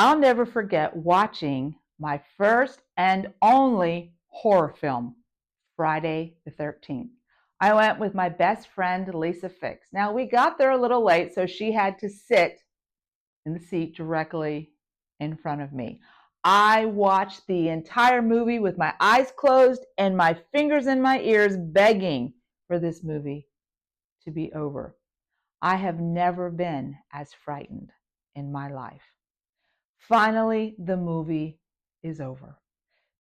I'll never forget watching my first and only horror film, Friday the 13th. I went with my best friend, Lisa Fix. Now, we got there a little late, so she had to sit in the seat directly in front of me. I watched the entire movie with my eyes closed and my fingers in my ears, begging for this movie to be over. I have never been as frightened in my life. Finally, the movie is over.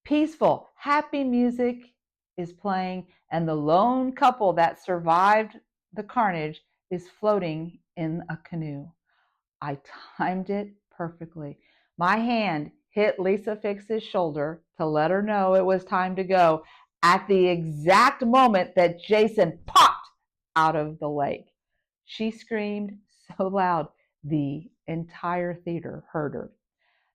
Peaceful, happy music is playing, and the lone couple that survived the carnage is floating in a canoe. I timed it perfectly. My hand hit Lisa Fix's shoulder to let her know it was time to go at the exact moment that Jason popped out of the lake. She screamed so loud the entire theater heard her.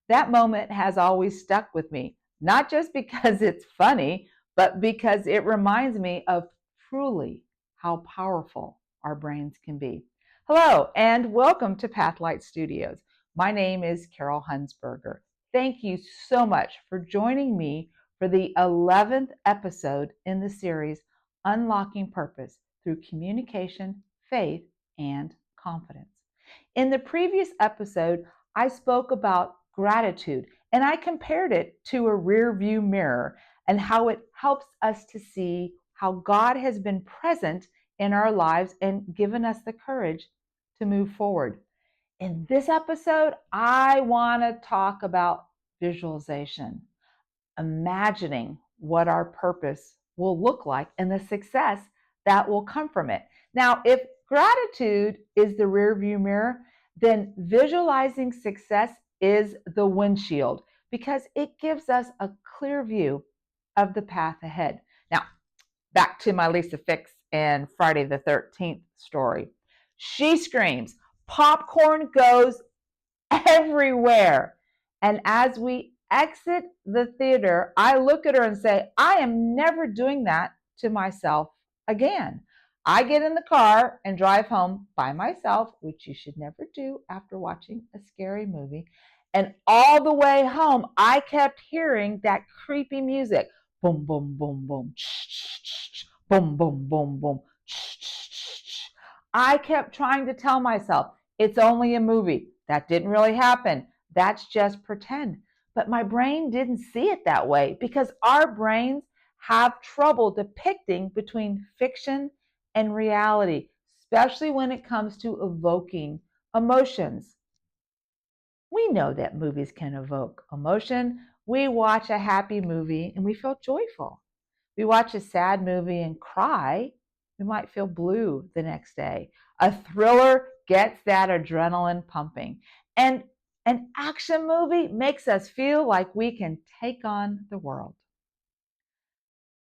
That moment has always stuck with me, not just because it's funny, but because it reminds me of truly how powerful our brains can be. Hello, and welcome to Pathlights Studios. My name is Carol Hunsberger. Thank you so much for joining me for the 11th episode in the series, Unlocking Purpose Through Communication, Faith, and Confidence. In the previous episode, I spoke about gratitude and I compared it to a rear view mirror and how it helps us to see how God has been present in our lives and given us the courage to move forward. In this episode, I want to talk about visualization, imagining what our purpose will look like and the success that will come from it. Now, if gratitude is the rear view mirror, then visualizing success is the windshield because it gives us a clear view of the path ahead. Now, back to my Lisa Fix and Friday the 13th story. She screams, popcorn goes everywhere. And as we exit the theater, I look at her and say, I am never doing that to myself again. I get in the car and drive home by myself, which you should never do after watching a scary movie. And all the way home, I kept hearing that creepy music. Boom, boom, boom, boom. Boom, boom, boom, boom. I kept trying to tell myself, it's only a movie. That didn't really happen. That's just pretend. But my brain didn't see it that way because our brains have trouble depicting between fiction and reality, especially when it comes to evoking emotions. We know that movies can evoke emotion. We watch a happy movie and we feel joyful. We watch a sad movie and cry. We might feel blue the next day. A thriller gets that adrenaline pumping. And an action movie makes us feel like we can take on the world.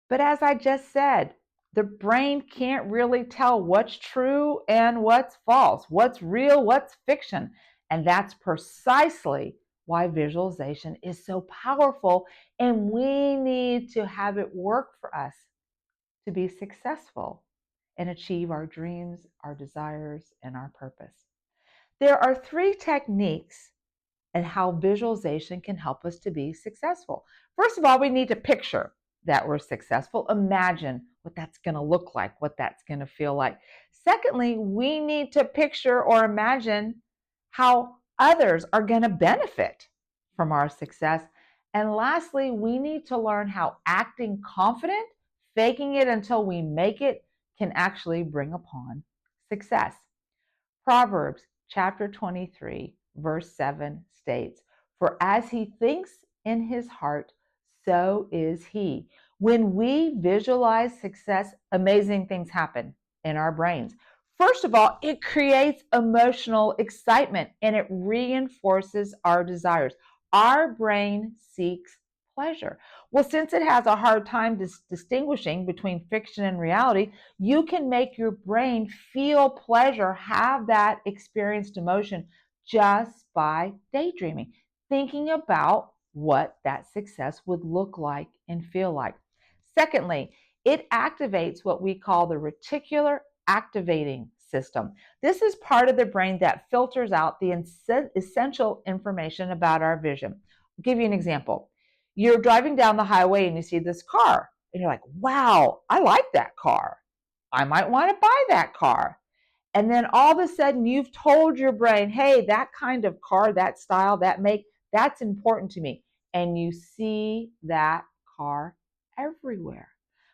But as I just said, the brain can't really tell what's true and what's false, what's real, what's fiction. And that's precisely why visualization is so powerful. And we need to have it work for us to be successful and achieve our dreams, our desires, and our purpose. There are three techniques and how visualization can help us to be successful. First of all, we need to picture that we're successful. Imagine what that's going to look like, what that's going to feel like. Secondly, we need to picture or imagine how others are going to benefit from our success. And lastly, we need to learn how acting confident, faking it until we make it, can actually bring upon success. Proverbs chapter 23, verse 7 states, for as he thinks in his heart, so is he. When we visualize success, amazing things happen in our brains. First of all, it creates emotional excitement and it reinforces our desires. Our brain seeks pleasure. Well, since it has a hard time distinguishing between fiction and reality, you can make your brain feel pleasure, have that experienced emotion just by daydreaming, thinking about what that success would look like and feel like. Secondly, it activates what we call the reticular activating system. This is part of the brain that filters out the essential information about our vision. I'll give you an example. You're driving down the highway and you see this car, and you're like, wow, I like that car. I might want to buy that car. And then all of a sudden, you've told your brain, hey, that kind of car, that style, that make, that's important to me. And you see that car everywhere.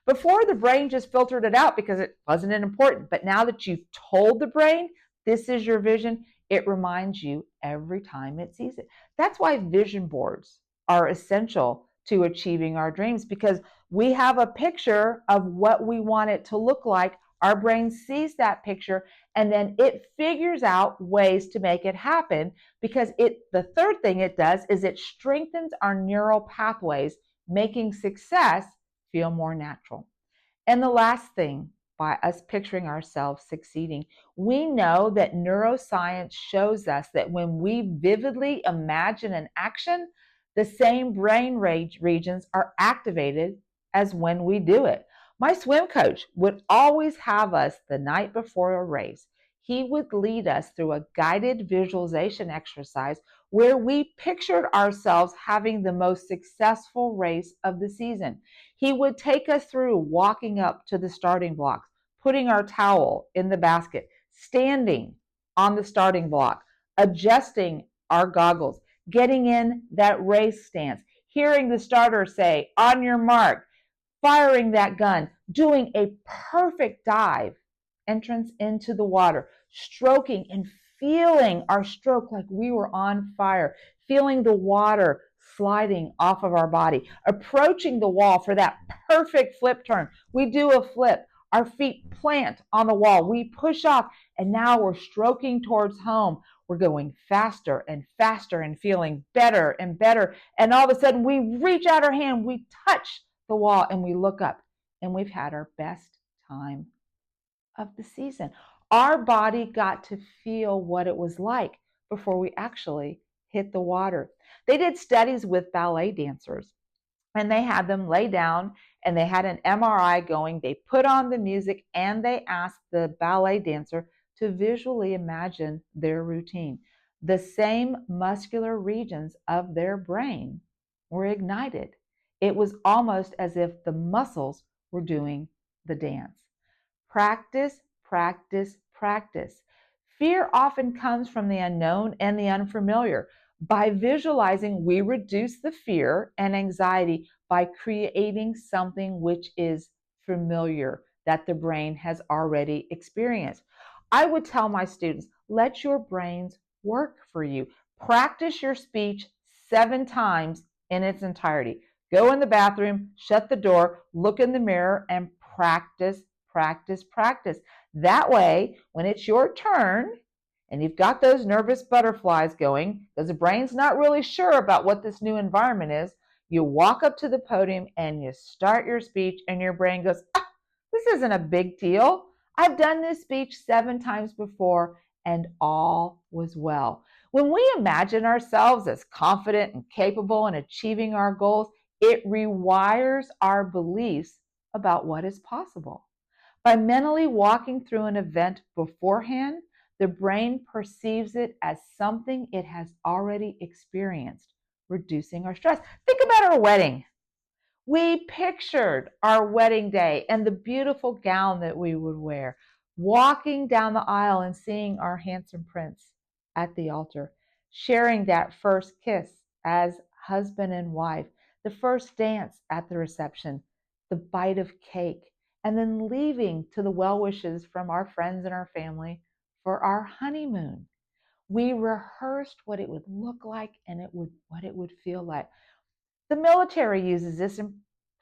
Before, the brain just filtered it out because it wasn't important. But now that you've told the brain, this is your vision, it reminds you every time it sees it. That's why vision boards are essential to achieving our dreams, because we have a picture of what we want it to look like. Our brain sees that picture, and then it figures out ways to make it happen, because the third thing it does is it strengthens our neural pathways, making success feel more natural. And the last thing, by us picturing ourselves succeeding, we know that neuroscience shows us that when we vividly imagine an action, the same brain regions are activated as when we do it. My swim coach would always have us the night before a race. He would lead us through a guided visualization exercise where we pictured ourselves having the most successful race of the season. He would take us through walking up to the starting blocks, putting our towel in the basket, standing on the starting block, adjusting our goggles, getting in that race stance, hearing the starter say, on your mark, firing that gun, doing a perfect dive, entrance into the water, stroking and feeling our stroke like we were on fire, feeling the water sliding off of our body, approaching the wall for that perfect flip turn. We do a flip, our feet plant on the wall, we push off, and now we're stroking towards home. We're going faster and faster and feeling better and better. And all of a sudden, we reach out our hand, we touch the wall, and we look up, and we've had our best time of the season. Our body got to feel what it was like before we actually hit the water. They did studies with ballet dancers, and they had them lay down, and they had an MRI going. They put on the music, and they asked the ballet dancer to visually imagine their routine. The same muscular regions of their brain were ignited. It was almost as if the muscles were doing the dance. Practice, practice, practice. Fear often comes from the unknown and the unfamiliar. By visualizing, we reduce the fear and anxiety by creating something which is familiar, that the brain has already experienced. I would tell my students, let your brains work for you. Practice your speech 7 times in its entirety. Go in the bathroom, shut the door, look in the mirror, and practice, practice, practice. That way, when it's your turn and you've got those nervous butterflies going, because the brain's not really sure about what this new environment is, you walk up to the podium and you start your speech, and your brain goes, this isn't a big deal. I've done this speech 7 times before, and all was well. When we imagine ourselves as confident and capable in achieving our goals, it rewires our beliefs about what is possible. By mentally walking through an event beforehand, the brain perceives it as something it has already experienced, reducing our stress. Think about our wedding. We pictured our wedding day and the beautiful gown that we would wear, walking down the aisle and seeing our handsome prince at the altar, sharing that first kiss as husband and wife, the first dance at the reception, the bite of cake, and then leaving to the well wishes from our friends and our family for our honeymoon. We rehearsed what it would look like and what it would feel like. The military uses this in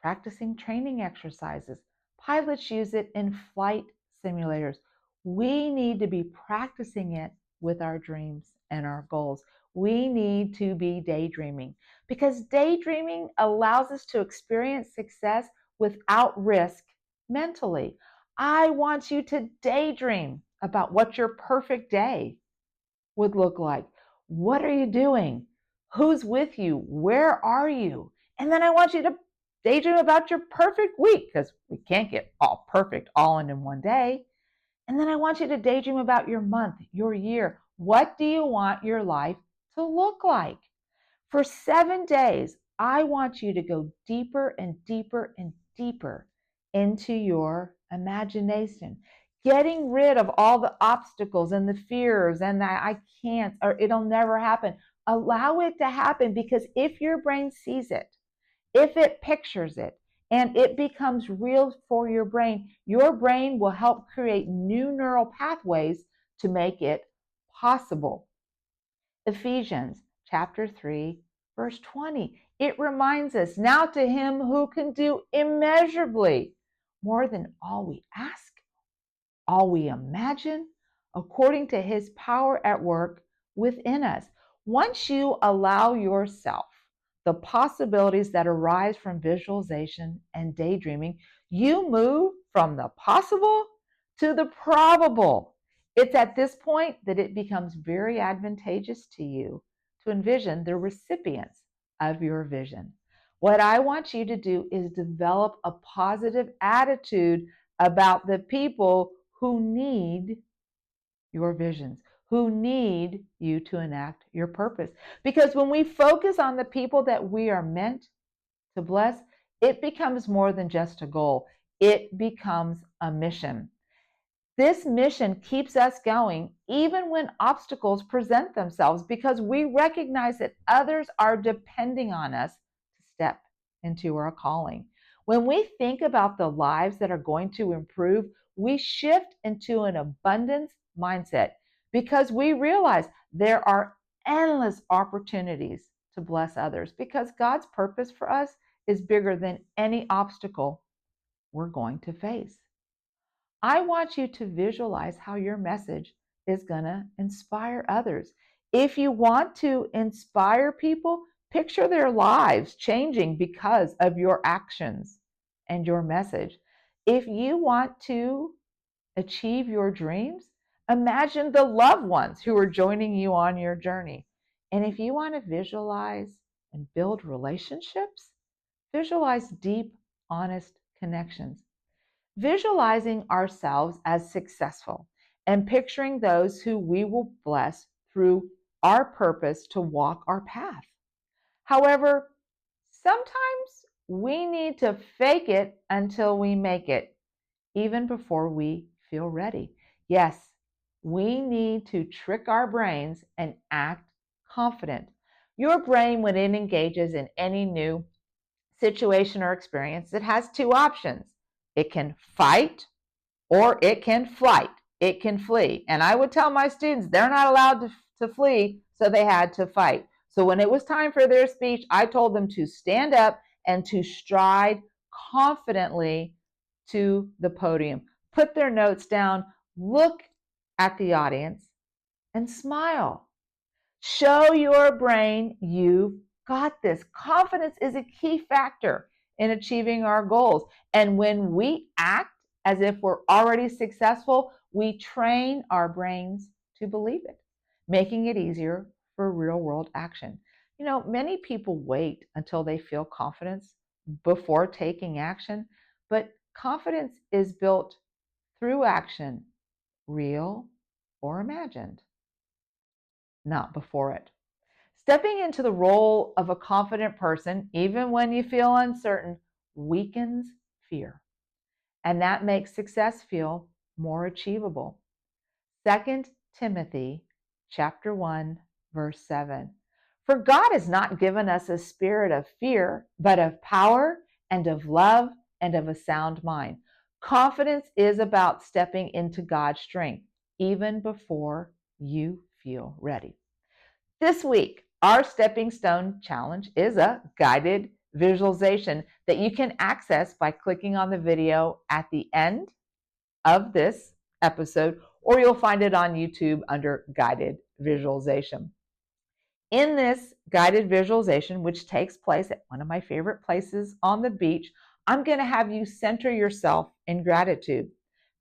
practicing training exercises. Pilots use it in flight simulators. We need to be practicing it with our dreams and our goals. We need to be daydreaming, because daydreaming allows us to experience success without risk mentally. I want you to daydream about what your perfect day would look like. What are you doing? Who's with you? Where are you? And then I want you to daydream about your perfect week, because we can't get all perfect all in one day. And then I want you to daydream about your month, your year. What do you want your life to look like? For 7 days, I want you to go deeper and deeper and deeper into your imagination, getting rid of all the obstacles and the fears and the I can't or it'll never happen. Allow it to happen, because if your brain sees it, if it pictures it, and it becomes real for your brain will help create new neural pathways to make it possible. Ephesians chapter 3, verse 20. It reminds us, now to him who can do immeasurably more than all we ask, all we imagine, according to his power at work within us. Once you allow yourself the possibilities that arise from visualization and daydreaming, you move from the possible to the probable. It's at this point that it becomes very advantageous to you to envision the recipients of your vision. What I want you to do is develop a positive attitude about the people who need your visions, who need you to enact your purpose. Because when we focus on the people that we are meant to bless, it becomes more than just a goal, it becomes a mission. This mission keeps us going even when obstacles present themselves, because we recognize that others are depending on us to step into our calling. When we think about the lives that are going to improve, we shift into an abundance mindset, because we realize there are endless opportunities to bless others, because God's purpose for us is bigger than any obstacle we're going to face. I want you to visualize how your message is going to inspire others. If you want to inspire people, picture their lives changing because of your actions and your message. If you want to achieve your dreams, imagine the loved ones who are joining you on your journey. And if you want to visualize and build relationships, visualize deep, honest connections. Visualizing ourselves as successful and picturing those who we will bless through our purpose to walk our path. However, sometimes we need to fake it until we make it, even before we feel ready. Yes, we need to trick our brains and act confident. Your brain, when it engages in any new situation or experience, it has two options. It can fight or it can flight. It can flee. And I would tell my students they're not allowed to flee, so they had to fight. So when it was time for their speech, I told them to stand up and to stride confidently to the podium, put their notes down, look at the audience, and smile. Show your brain you've got this. Confidence is a key factor in achieving our goals. And when we act as if we're already successful, we train our brains to believe it, making it easier for real world action. You know, many people wait until they feel confidence before taking action, but confidence is built through action, real or imagined, not before it. Stepping into the role of a confident person, even when you feel uncertain, weakens fear, and that makes success feel more achievable. 2 Timothy chapter 1, verse 7. For God has not given us a spirit of fear, but of power and of love and of a sound mind. Confidence is about stepping into God's strength, even before you feel ready. This week, our Stepping Stone Challenge is a guided visualization that you can access by clicking on the video at the end of this episode, or you'll find it on YouTube under guided visualization. In this guided visualization, which takes place at one of my favorite places on the beach, I'm going to have you center yourself in gratitude.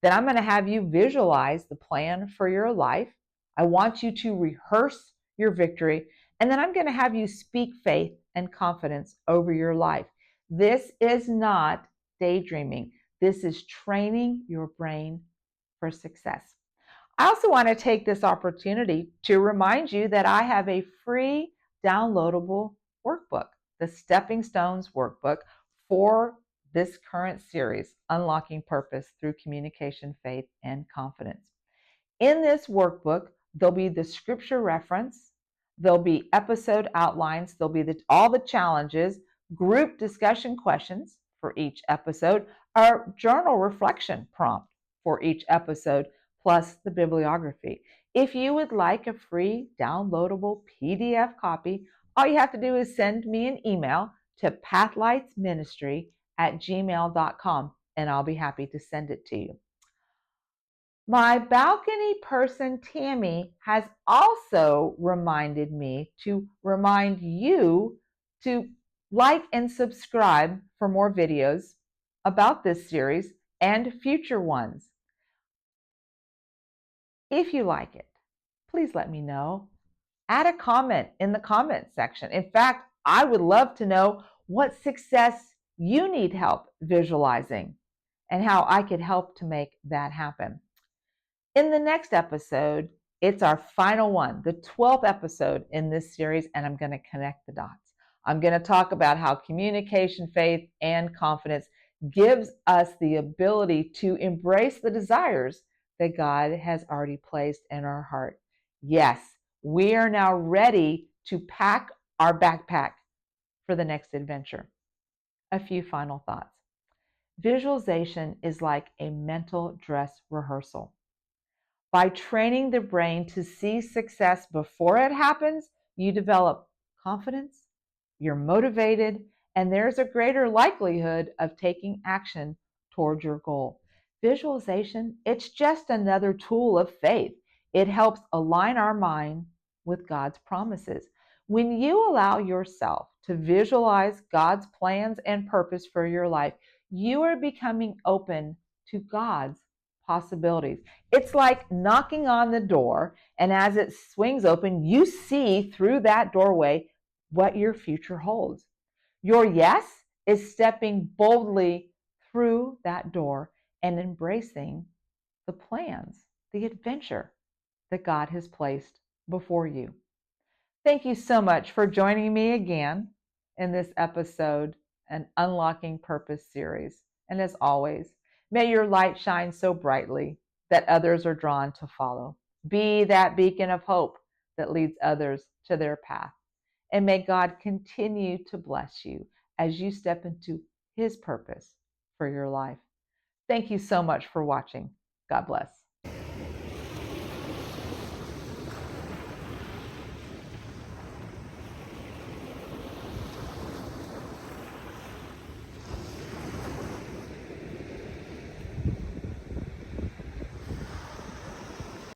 Then I'm going to have you visualize the plan for your life. I want you to rehearse your victory. And then I'm going to have you speak faith and confidence over your life. This is not daydreaming. This is training your brain for success. I also want to take this opportunity to remind you that I have a free downloadable workbook, the Stepping Stones workbook for this current series, Unlocking Purpose Through Communication, Faith, and Confidence. In this workbook, there'll be the scripture reference, there'll be episode outlines, there'll be all the challenges, group discussion questions for each episode, a journal reflection prompt for each episode, plus the bibliography. If you would like a free downloadable PDF copy, all you have to do is send me an email to pathlightsministry@gmail.com, and I'll be happy to send it to you. My balcony person, Tammy, has also reminded me to remind you to like and subscribe for more videos about this series and future ones. If you like it, please let me know. Add a comment in the comment section. In fact, I would love to know what success you need help visualizing and how I could help to make that happen. In the next episode, it's our final one, the 12th episode in this series, and I'm going to connect the dots. I'm going to talk about how communication, faith, and confidence gives us the ability to embrace the desires that God has already placed in our heart. Yes, we are now ready to pack our backpack for the next adventure. A few final thoughts. Visualization is like a mental dress rehearsal. By training the brain to see success before it happens, you develop confidence, you're motivated, and there's a greater likelihood of taking action towards your goal. Visualization, it's just another tool of faith. It helps align our mind with God's promises. When you allow yourself to visualize God's plans and purpose for your life, you are becoming open to God's possibilities. It's like knocking on the door, and as it swings open, you see through that doorway what your future holds. Your yes is stepping boldly through that door and embracing the plans, the adventure that God has placed before you. Thank you so much for joining me again in this episode, an Unlocking Purpose series. And as always, may your light shine so brightly that others are drawn to follow. Be that beacon of hope that leads others to their path. And may God continue to bless you as you step into His purpose for your life. Thank you so much for watching. God bless.